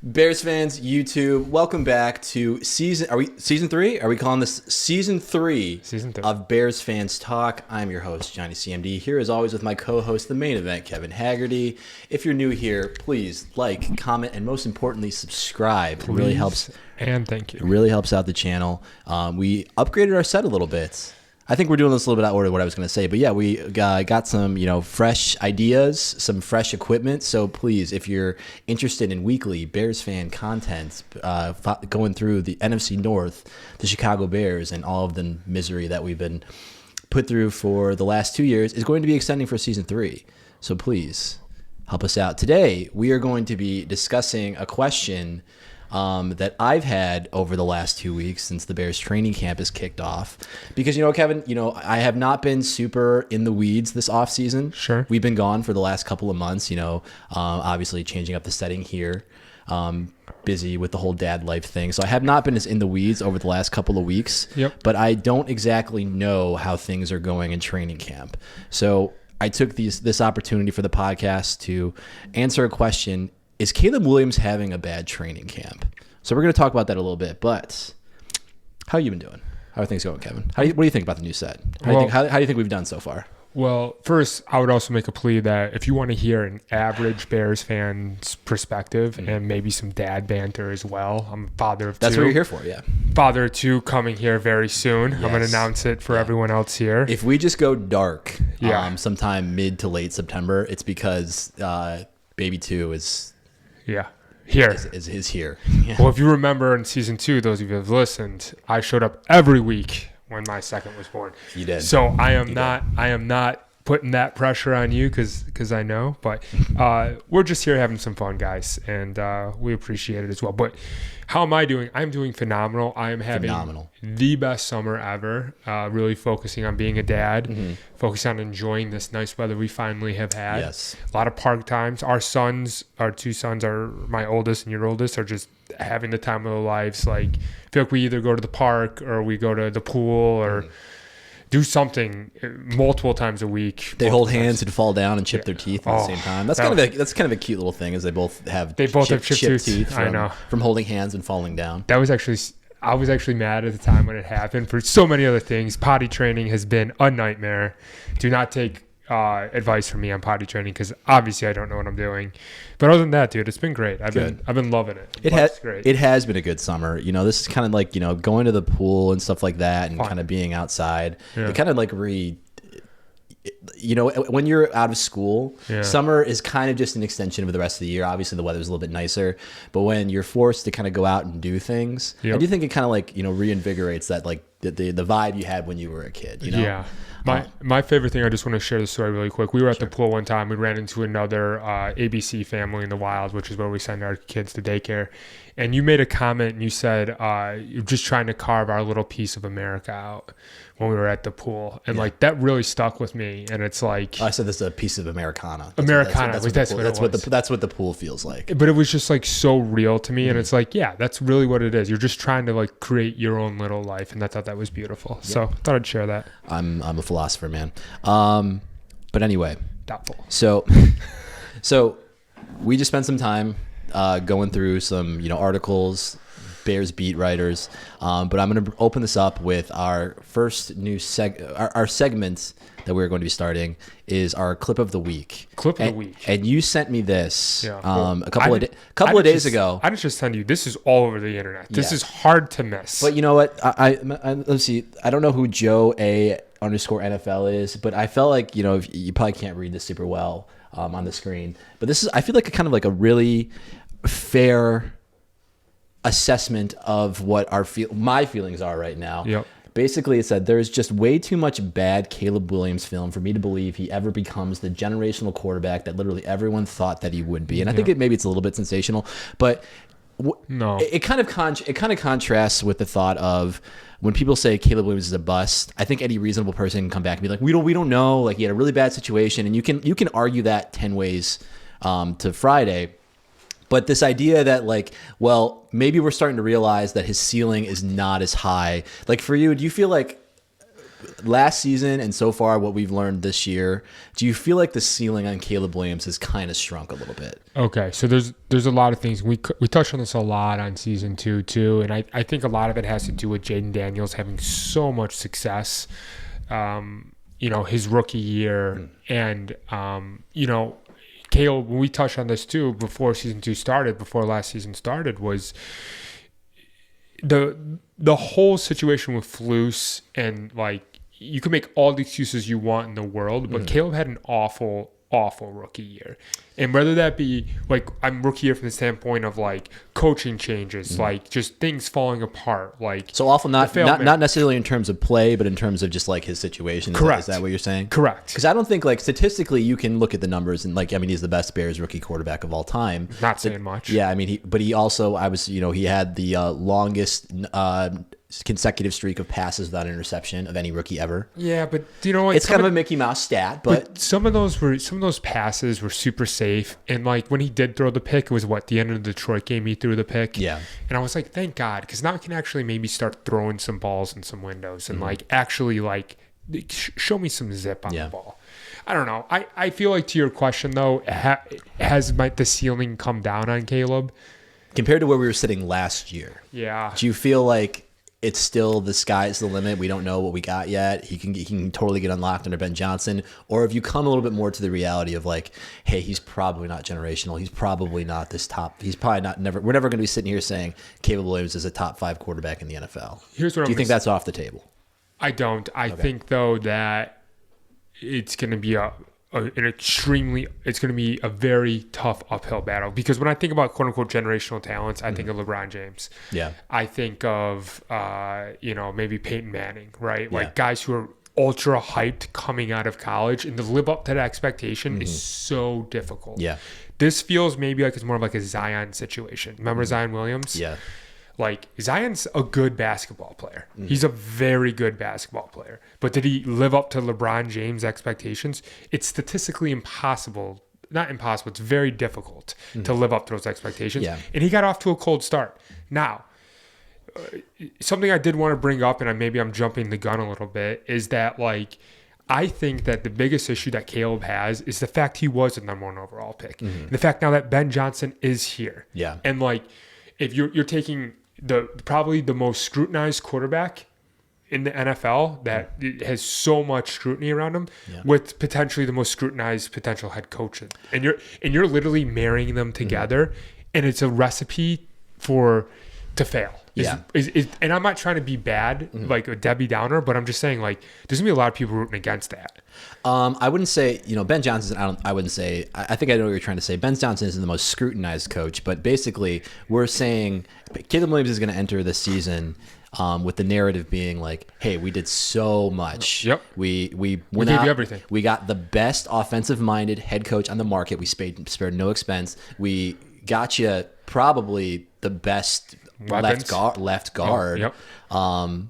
Bears fans, YouTube, welcome back to season 3? Are we calling this season 3? Season 3 of Bears Fans Talk. I'm your host, Johnny CMD, here as always with my co-host, the main event, Kevin Haggerty. If you're new here, please like, comment, and most importantly, subscribe. It really helps. And thank you. It really helps out the channel. We upgraded our set a little bit. I think we're doing this a little bit out of order of what I was going to say. But yeah, we got some, fresh ideas, some fresh equipment. So please, if you're interested in weekly Bears fan content, going through the NFC North, the Chicago Bears, and all of the misery that we've been put through for the last 2 years, is going to be extending for season 3. So please help us out. Today, we are going to be discussing a question that I've had over the last 2 weeks since the Bears training camp has kicked off. Because, Kevin, I have not been super in the weeds this offseason. Sure. We've been gone for the last couple of months, obviously changing up the setting here, busy with the whole dad life thing. So I have not been as in the weeds over the last couple of weeks. Yep. But I don't exactly know how things are going in training camp. So I took this opportunity for the podcast to answer a question. Is Caleb Williams having a bad training camp? So we're going to talk about that a little bit, but how you been doing? How are things going, Kevin? What do you think about the new set? How do you think we've done so far? Well, first, I would also make a plea that if you want to hear an average Bears fan's perspective and maybe some dad banter as well, I'm a father of two. That's what you're here for, yeah. Father of two coming here very soon. Yes. I'm going to announce it for everyone else here. If we just go dark sometime mid to late September, it's because baby 2 is... Yeah. Here. Is here. Yeah. Well, if you remember in season 2, those of you who have listened, I showed up every week when my second was born. You did. So I am not putting that pressure on you because I know, but we're just here having some fun, guys, and we appreciate it as well. But how am I doing? I'm doing phenomenal. I am having the best summer ever, really focusing on being a dad, focusing on enjoying this nice weather we finally have had. Yes. A lot of park times. Our two sons are my oldest and your oldest are just having the time of their lives. Like, I feel like we either go to the park or we go to the pool or do something multiple times a week. They hold hands and fall down and chip their teeth at the same time. That's kind of a cute little thing, is they both have chipped teeth from holding hands and falling down. I was actually mad at the time when it happened for so many other things. Potty training has been a nightmare. Do not take advice from me on potty training because obviously I don't know what I'm doing. But other than that, dude, it's been great. I've been loving it. It's great. It has been a good summer. This is kind of like going to the pool and stuff like that, and kind of being outside. Yeah. It kind of like when you're out of school, summer is kind of just an extension of the rest of the year. Obviously, the weather's a little bit nicer, but when you're forced to kind of go out and do things, I do think it kind of like reinvigorates that like the vibe you had when you were a kid. Yeah. My favorite thing, I just want to share the story really quick. We were at the pool one time. We ran into another ABC family in the wild, which is where we send our kids to daycare. And you made a comment and you said, you're just trying to carve our little piece of America out when we were at the pool. And like that really stuck with me. And it's like... I said this is a piece of Americana. That's what the pool feels like. But it was just like so real to me. And it's like, yeah, that's really what it is. You're just trying to like create your own little life. And I thought that was beautiful. So I thought I'd share that. I'm a philosopher, man. But anyway. Doubtful. So we just spent some time going through some articles, Bears beat writers, but I'm going to open this up with our first new our segment that we're going to be starting is our clip of the week. And you sent me this a couple of days ago. I didn't just send you. This is all over the internet. This is hard to miss. But you know what? I let's see. I don't know who Joe A_NFL is, but I felt like you probably can't read this super well on the screen. But this is, I feel like, a kind of like a really fair assessment of what my feelings are right now. Yep. Basically, it said there's just way too much bad Caleb Williams film for me to believe he ever becomes the generational quarterback that literally everyone thought that he would be. And I think maybe it's a little bit sensational, but it kind of contrasts with the thought of when people say Caleb Williams is a bust. I think any reasonable person can come back and be like, we don't know. Like, he had a really bad situation, and you can argue that 10 ways to Friday. But this idea that, like, well, maybe we're starting to realize that his ceiling is not as high. Like, for you, do you feel like last season and so far what we've learned this year, do you feel like the ceiling on Caleb Williams has kind of shrunk a little bit? Okay, so there's a lot of things. We touched on this a lot on season 2 too, and I think a lot of it has to do with Jaden Daniels having so much success, his rookie year, and Caleb, when we touched on this too before last season started, was the whole situation with Flus, and like you can make all the excuses you want in the world, but Caleb had an awful rookie year. And whether that be like I'm rookie year from the standpoint of like coaching changes, like just things falling apart, like so awful, not necessarily in terms of play, but in terms of just like his situation. Correct. Is that what you're saying? Correct. Because I don't think like statistically you can look at the numbers and like, I mean, he's the best Bears rookie quarterback of all time. Not saying much. Yeah. I mean, he also, he had the longest consecutive streak of passes without interception of any rookie ever. Yeah, but like it's kind of a Mickey Mouse stat, but some of those passes were super safe. And like when he did throw the pick, it was the end of the Detroit game he threw the pick. Yeah. And I was like, thank God, because now I can actually maybe start throwing some balls in some windows and like actually like show me some zip on the ball. I don't know. I feel like, to your question though, has the ceiling come down on Caleb compared to where we were sitting last year? Yeah. Do you feel like it's still the sky's the limit? We don't know what we got yet. He can totally get unlocked under Ben Johnson. Or have you come a little bit more to the reality of like, hey, he's probably not generational. He's probably not this top. He's probably not we're never going to be sitting here saying Caleb Williams is a top 5 quarterback in the NFL. Here's what Do you think that's off the table? I don't. I think though that it's going to be it's going to be a very tough uphill battle, because when I think about quote unquote generational talents, I think of LeBron James. Yeah. I think of, maybe Peyton Manning, right? Yeah. Like guys who are ultra hyped coming out of college, and to live up to that expectation is so difficult. Yeah. This feels maybe like it's more of like a Zion situation. Remember Zion Williams? Yeah. Like, Zion's a good basketball player. He's a very good basketball player. But did he live up to LeBron James' expectations? It's statistically impossible. Not impossible. It's very difficult to live up to those expectations. Yeah. And he got off to a cold start. Now, something I did want to bring up, and maybe I'm jumping the gun a little bit, is that, like, I think that the biggest issue that Caleb has is the fact he was the number 1 overall pick. The fact now that Ben Johnson is here. Yeah. And, like, if you're taking probably the most scrutinized quarterback in the NFL that has so much scrutiny around him, with potentially the most scrutinized potential head coach, and you're literally marrying them together, and it's a recipe to fail. And I'm not trying to be bad, like a Debbie Downer, but I'm just saying, like, there's gonna be a lot of people rooting against that. I wouldn't say, Ben Johnson, I wouldn't say, I think I know what you're trying to say. Ben Johnson isn't the most scrutinized coach, but basically we're saying Caleb Williams is going to enter this season with the narrative being like, hey, we did so much. Yep. We gave you everything. We got the best offensive-minded head coach on the market. We spared no expense. We got you probably the best left guard. Yep.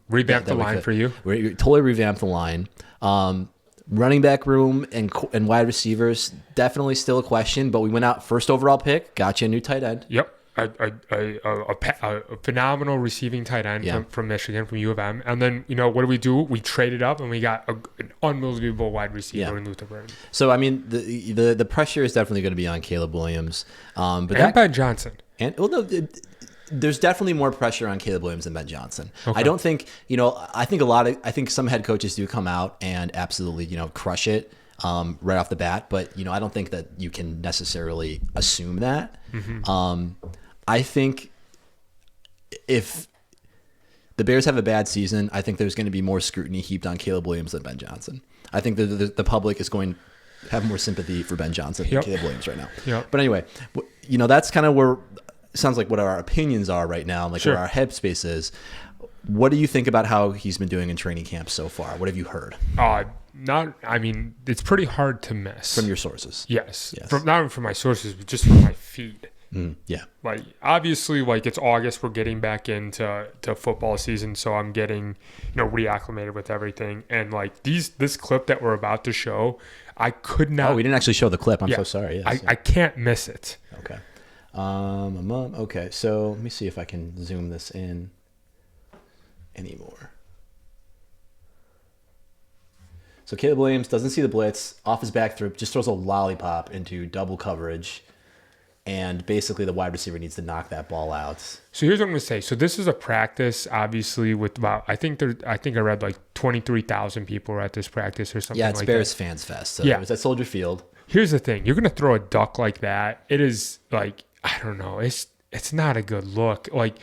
Revamped the line for you. We totally revamped the line. Running back room and wide receivers, definitely still a question, but we went out first overall pick, got you a new tight end. Yep. A phenomenal receiving tight end from Michigan, from U of M. And then, what do? We traded up and we got an unbelievable wide receiver in Luther Burden. So, I mean, the pressure is definitely going to be on Caleb Williams. But Ben Johnson. There's definitely more pressure on Caleb Williams than Ben Johnson. Okay. I don't think, I think some head coaches do come out and absolutely, crush it right off the bat. But, I don't think that you can necessarily assume that. I think if the Bears have a bad season, I think there's going to be more scrutiny heaped on Caleb Williams than Ben Johnson. I think the public is going to have more sympathy for Ben Johnson than Caleb Williams right now. Yep. But anyway, that's kind of where sounds like what our opinions are right now, like where our headspace is. What do you think about how he's been doing in training camp so far? What have you heard? It's pretty hard to miss. From your sources? Yes. Not even from my sources, but just from my feed. Yeah. Like, obviously, like, it's August. We're getting back into football season, so I'm getting, reacclimated with everything. And, like, this clip that we're about to show, I could not. Oh, we didn't actually show the clip. I'm so sorry. Yes. I can't miss it. Okay. Okay, so let me see if I can zoom this in anymore. So Caleb Williams doesn't see the blitz, off his back throw, just throws a lollipop into double coverage. And basically the wide receiver needs to knock that ball out. So here's what I'm going to say. So this is a practice, obviously, with about, I think I read like 23,000 people were at this practice or something like that. Yeah, it's Bears Fans Fest. So yeah. It was at Soldier Field. Here's the thing. You're going to throw a duck like that. It is like, I don't know. It's not a good look. Like,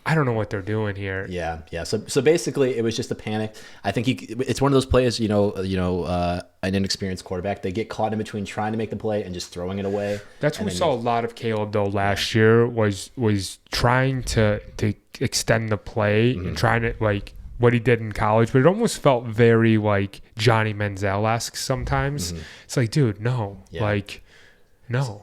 I don't know what they're doing here. Yeah. So basically, it was just a panic. I think it's one of those plays, an inexperienced quarterback. They get caught in between trying to make the play and just throwing it away. That's what we saw a lot of Caleb though last year was trying to extend the play and trying to like what he did in college, but it almost felt very like Johnny Manziel-esque sometimes. It's like, dude, no, like, no.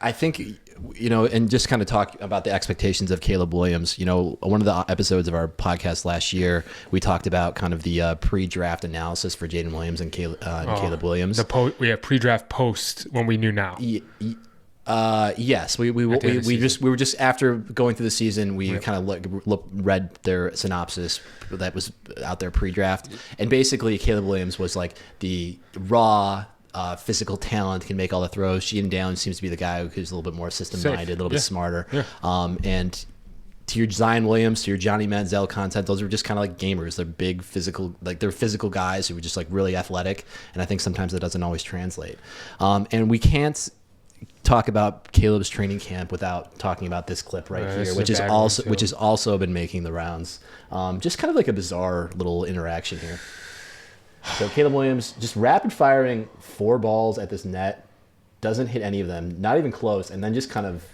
I think, and just kind of talk about the expectations of Caleb Williams. One of the episodes of our podcast last year, we talked about kind of the pre-draft analysis for Jaden Williams and Caleb Williams. We had pre-draft post when we knew now. Yes, we were just after going through the season, we kind of read their synopsis that was out there pre-draft, and basically Caleb Williams was like the raw. Physical talent, can make all the throws. Sheehan Downs seems to be the guy who's a little bit more system-minded, a little bit smarter. Yeah. And to your Zion Williams, to your Johnny Manziel content, those are just kind of like gamers. They're big physical, like they're physical guys who are just like really athletic. And I think sometimes that doesn't always translate. And we can't talk about Caleb's training camp without talking about this clip right here, which is also been making the rounds. Just kind of like a bizarre little interaction here. So Caleb Williams just rapid firing 4 balls at this net, doesn't hit any of them, not even close, and then just kind of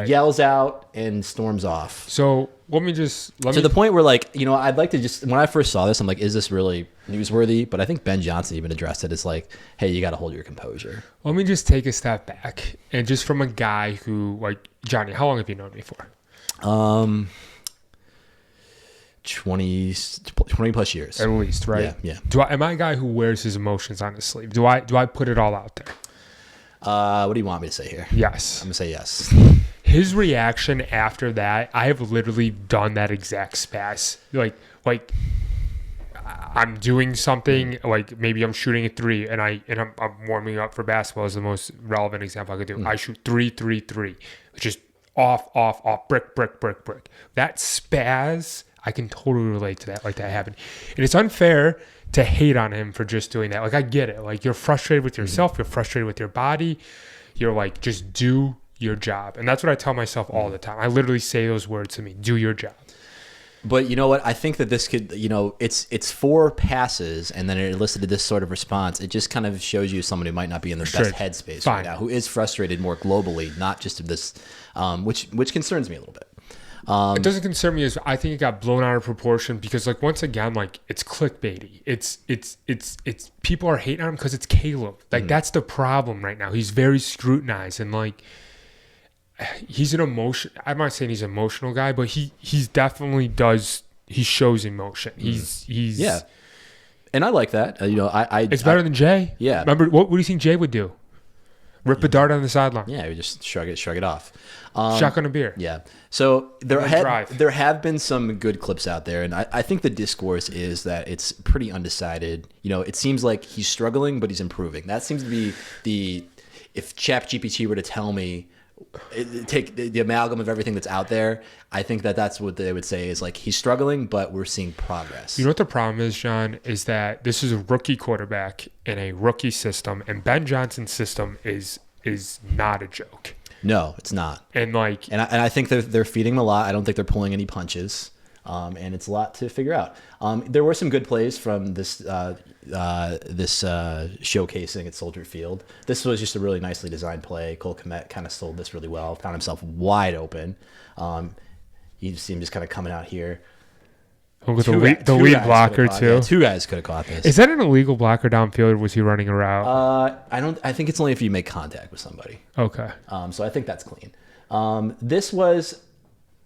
yells out and storms off. So to the point where I'd like to just, when I first saw this, I'm like, is this really newsworthy? But I think Ben Johnson even addressed it. It's like, hey, you got to hold your composure. Let me just take a step back, and just from a guy who, like, Johnny, how long have you known me for? 20 plus years at least, right? Yeah. Am I a guy who wears his emotions on his sleeve? Do I put it all out there? What do you want me to say here? Yes. I'm gonna say yes. His reaction after that, I have literally done that exact spaz. Like I'm doing something, like maybe I'm shooting a 3 and I'm warming up for basketball is the most relevant example I could do. I shoot 3, which is off, brick. That spaz, I can totally relate to that. Like that happened. And it's unfair to hate on him for just doing that. Like, I get it. Like, you're frustrated with yourself. You're frustrated with your body. You're like, just do your job. And that's what I tell myself all the time. I literally say those words to me. Do your job. But you know what? I think that this could, it's 4 passes, and then it elicited this sort of response. It just kind of shows you someone who might not be in their best headspace right now, who is frustrated more globally, not just of this, which concerns me a little bit. It doesn't concern me as I think it got blown out of proportion because, like, once again, like, it's clickbaity. It's people are hating on him because it's Caleb. Like, that's the problem right now. He's very scrutinized, and like, he's an emotion. I'm not saying he's an emotional guy, but he's definitely he shows emotion. He's yeah, and I like that. It's better than Jay. Yeah. Remember what do you think Jay would do? Rip a dart on the sideline. Yeah, we just shrug it off. Shotgun a beer. Yeah. So there have been some good clips out there, and I think the discourse is that it's pretty undecided. It seems like he's struggling, but he's improving. That seems to be if ChatGPT were to tell me, take the amalgam of everything that's out there, I think that's what they would say is like he's struggling, but we're seeing progress. You know what the problem is, John, is that this is a rookie quarterback in a rookie system, and Ben Johnson's system is not a joke. No, it's not. And like, and I think they're feeding him a lot. I don't think they're pulling any punches. And it's a lot to figure out. There were some good plays from this showcasing at Soldier Field. This was just a really nicely designed play. Cole Kmet kind of sold this really well. Found himself wide open. You see him just kind of coming out here. With the lead blocker too. Yeah, 2 guys could have caught this. Is that an illegal blocker downfield, or was he running a route? I think it's only if you make contact with somebody. Okay. So I think that's clean. This was,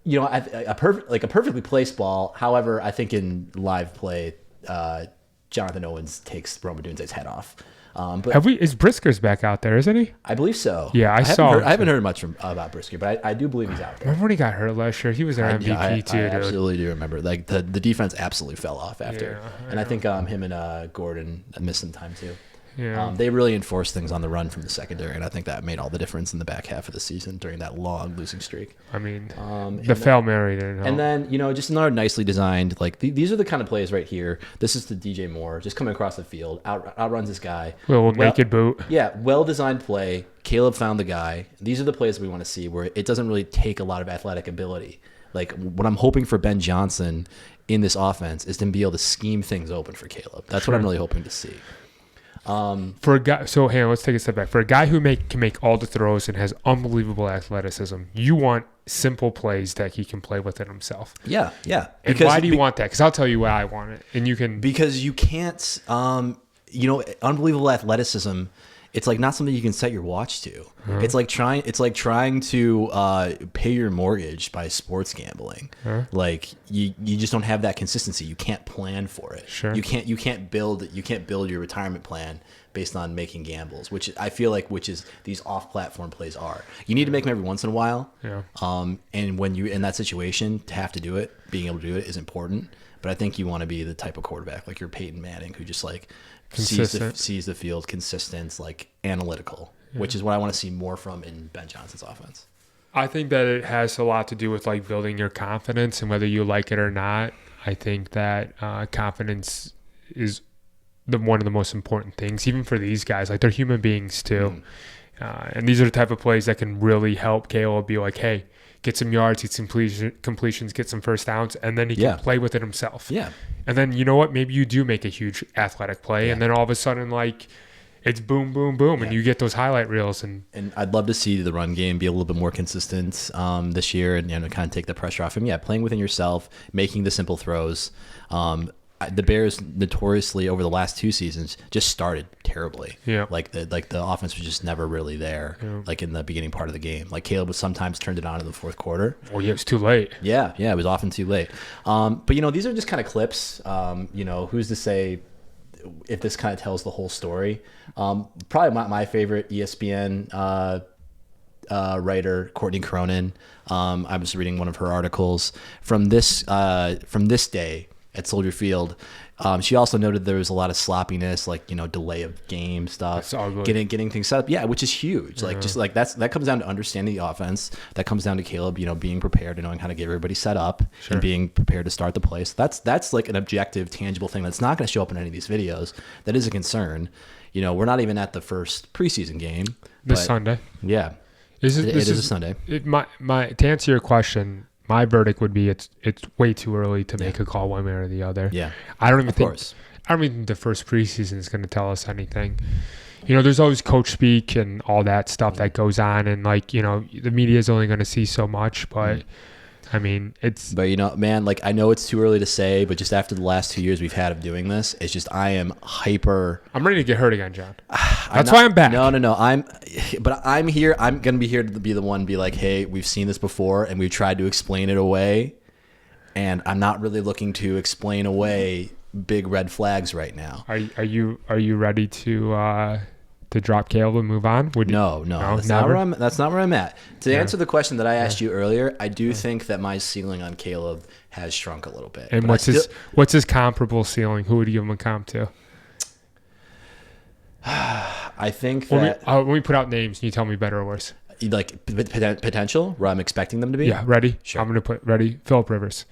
a perfectly placed ball. However, I think in live play, Jonathan Owens takes Rome Odunze's head off. But Is Brisker's back out there, isn't he? I believe so. Yeah, I haven't heard much about Brisker, but I do believe he's out there. Remember when he got hurt last year? He was our MVP too, I dude. absolutely do remember. Like the defense absolutely fell off after, and I think him and Gordon missed some time too. Yeah. They really enforced things on the run from the secondary, and I think that made all the difference in the back half of the season during that long losing streak. I mean, the Fail Mary didn't help. And then, just another nicely designed, like these are the kind of plays right here. This is the DJ Moore just coming across the field, outruns this guy. Little naked boot. Yeah, well-designed play. Caleb found the guy. These are the plays we want to see where it doesn't really take a lot of athletic ability. Like what I'm hoping for Ben Johnson in this offense is to be able to scheme things open for Caleb. That's what I'm really hoping to see. For a guy, so hey, let's take a step back. For a guy who can make all the throws and has unbelievable athleticism, you want simple plays that he can play within himself. Yeah. And why do you want that? Because I'll tell you why I want it, and you can because you can't. Unbelievable athleticism. It's like not something you can set your watch to. It's like trying to pay your mortgage by sports gambling. Like you just don't have that consistency. You can't plan for it. Sure. You can't build your retirement plan based on making gambles, which I feel like is these off-platform plays are. You need to make them every once in a while. Yeah. And when you're in that situation, to have to do it, being able to do it is important. But I think you want to be the type of quarterback like you're Peyton Manning, who just like sees the field, consistent, like analytical, which is what I want to see more from in Ben Johnson's offense. I think that it has a lot to do with like building your confidence, and whether you like it or not. I think that confidence is one of the most important things, even for these guys. Like they're human beings too, and these are the type of plays that can really help Caleb be like, hey, get some yards, get some completions, get some first downs, and then he can play with it himself. Yeah. And then you know what? Maybe you do make a huge athletic play, and then all of a sudden, like, it's boom, boom, boom, and you get those highlight reels. And I'd love to see the run game be a little bit more consistent this year, and kind of take the pressure off him. Yeah, playing within yourself, making the simple throws. The Bears notoriously over the last 2 seasons just started terribly. Yeah. Like the offense was just never really there. Yeah. Like in the beginning part of the game. Like Caleb was sometimes turned it on in the fourth quarter. Oh yeah, it was too late. Yeah, it was often too late. But these are just kind of clips. Who's to say if this kind of tells the whole story? Probably my favorite ESPN writer, Courtney Cronin. I was reading one of her articles from this day at Soldier Field. She also noted there was a lot of sloppiness, like delay of game stuff, getting things set up. Yeah, which is huge. Like just like that comes down to understanding the offense. That comes down to Caleb, being prepared and knowing how to get everybody set up and being prepared to start the play. So that's like an objective, tangible thing that's not going to show up in any of these videos. That is a concern. We're not even at the first preseason game this Sunday. Yeah, it is a Sunday. To answer your question, my verdict would be it's way too early to make a call one way or the other. Yeah, I don't even think the first preseason is going to tell us anything. There's always coach speak and all that stuff that goes on, and the media is only going to see so much. But I mean, But man, like I know it's too early to say, but just after the last 2 years we've had of doing this, it's just I am hyper. I'm ready to get hurt again, John. That's why I'm back. No. I'm here. I'm gonna be here to be the one to be like, hey, we've seen this before, and we've tried to explain it away, and I'm not really looking to explain away big red flags right now. Are you ready to drop Caleb and move on? No, that's not where I'm at. To answer the question that I asked you earlier, I do think that my ceiling on Caleb has shrunk a little bit. And what's his comparable ceiling? Who would you give him a comp to? I think that when we put out names, can you tell me better or worse? Like potential, where I'm expecting them to be. Yeah, ready? Sure. I'm going to put ready. Phillip Rivers.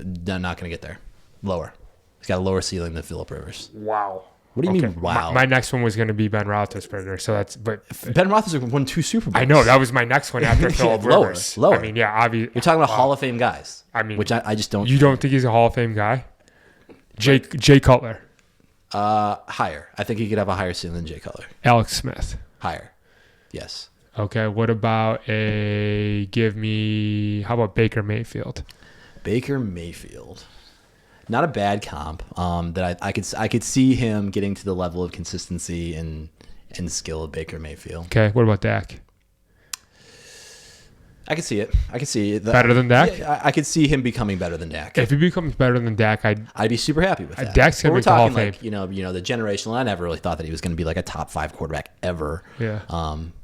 No, not going to get there. Lower. He's got a lower ceiling than Phillip Rivers. Wow. What do you mean, wow? My next one was going to be Ben Roethlisberger. So but Ben Roethlisberger won 2 Super Bowls. I know, that was my next one after Phillip Rivers. Lower. I mean, yeah, obviously. You're talking about Hall of Fame guys. I mean, which I just don't. You don't think he's a Hall of Fame guy? Jay Cutler. Higher. I think he could have a higher ceiling than Jay Cutler. Alex Smith. Higher. Yes. Okay. What about how about Baker Mayfield? Baker Mayfield. Not a bad comp. That I could see him getting to the level of consistency and skill of Baker Mayfield. Okay. What about Dak? I can see it. I can see it. Better than Dak? Yeah, I could see him becoming better than Dak. If he becomes better than Dak, I'd be super happy with that. Dak's going to we're make the Hall talking of Fame. like, the generational. I never really thought that he was going to be like a top 5 quarterback ever. Yeah.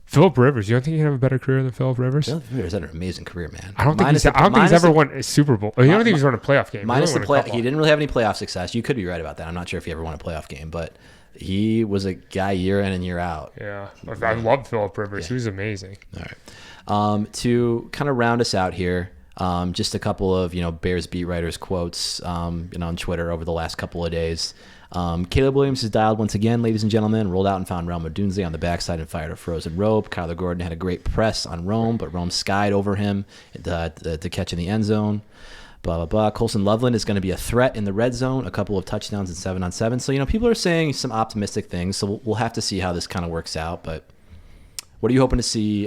Phillip Rivers. You don't think he can have a better career than Phillip Rivers? Phillip Rivers had an amazing career, man. I don't think he's ever won a Super Bowl. I don't think he's won a playoff game. Minus the play, he didn't really have any playoff success. You could be right about that. I'm not sure if he ever won a playoff game, but he was a guy year in and year out. Yeah. I love Phillip Rivers. He was amazing. All right. To kind of round us out here, just a couple of, Bears beat writers quotes, on Twitter over the last couple of days. Caleb Williams is dialed once again, ladies and gentlemen. Rolled out and found Rome Odunze on the backside and fired a frozen rope. Kyler Gordon had a great press on Rome, but Rome skied over him to catch in the end zone. Blah, blah, blah. Colson Loveland is going to be a threat in the red zone, a couple of touchdowns in 7-on-7. So, people are saying some optimistic things. So we'll have to see how this kind of works out. But what are you hoping to see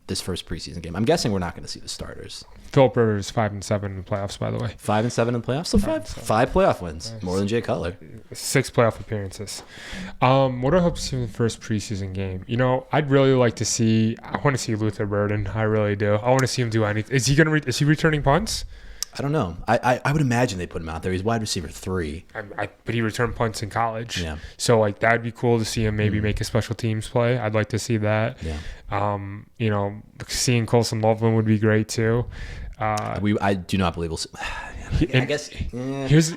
this first preseason game? I'm guessing we're not going to see the starters. Phillip Rivers 5-7 in the playoffs, by the way. 5-7 in the playoffs? So five playoff wins. Nice. More than Jay Cutler. 6 playoff appearances. What do I hope to see in the first preseason game? I'd really like to see. I want to see Luther Burden. I really do. I want to see him do anything. Is he returning punts? I don't know. I would imagine they put him out there. He's wide receiver 3. But he returned punts in college. Yeah. So that'd be cool to see him maybe make a special teams play. I'd like to see that. Yeah. Seeing Colson Loveland would be great too. I do not believe we'll see. I guess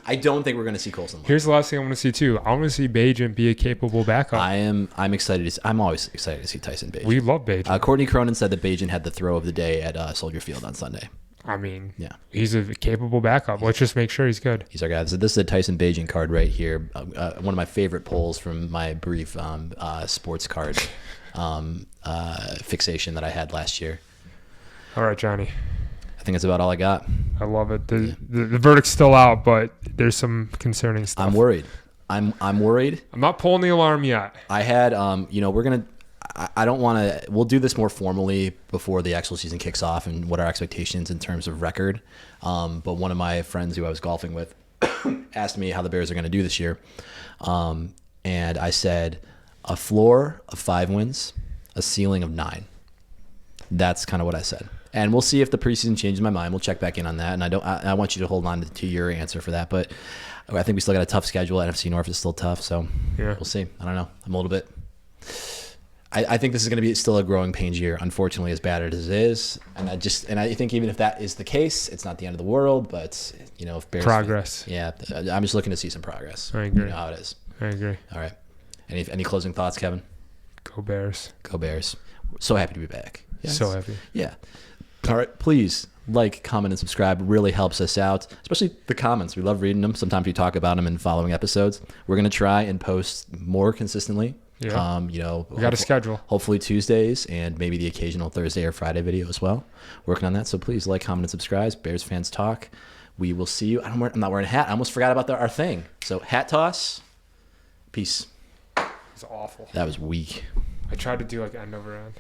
I don't think we're going to see Colson Loveland. Here's the last thing I want to see too. I want to see Bajan be a capable backup. I'm excited. I'm always excited to see Tyson Bajan. We love Bajan. Courtney Cronin said that Bajan had the throw of the day at Soldier Field on Sunday. I mean, yeah, he's a capable backup. Let's just make sure he's good. He's our guy. So this is a Tyson Bajan card right here. One of my favorite polls from my brief sports card fixation that I had last year. All right, Johnny. I think that's about all I got. I love it. The verdict's still out, but there's some concerning stuff. I'm worried. I'm worried. I'm not pulling the alarm yet. I had, we're going to, I don't want to, we'll do this more formally before the actual season kicks off and what our expectations in terms of record. But one of my friends who I was golfing with asked me how the Bears are going to do this year. And I said a floor of 5 wins, a ceiling of 9. That's kind of what I said. And we'll see if the preseason changes my mind. We'll check back in on that. And I want you to hold on to your answer for that. But I think we still got a tough schedule. NFC North is still tough. So yeah, we'll see. I don't know. I'm a little bit. I think this is going to be still a growing pains year, unfortunately, as bad as it is. And I think even if that is the case, it's not the end of the world. But if Bears progress, I'm just looking to see some progress. I agree. You know how it is. I agree. All right. Any closing thoughts, Kevin? Go Bears. Go Bears. So happy to be back. Yes. So happy. Yeah. All right. Please like, comment, and subscribe. It really helps us out, especially the comments. We love reading them. Sometimes we talk about them in following episodes. We're going to try and post more consistently. Yeah. We got a schedule. Hopefully Tuesdays and maybe the occasional Thursday or Friday video as well. Working on that. So please like, comment, and subscribe. Bears Fans Talk. We will see you. I'm not wearing a hat. I almost forgot about our thing. So hat toss. Peace. It's awful. That was weak. I tried to do end over end.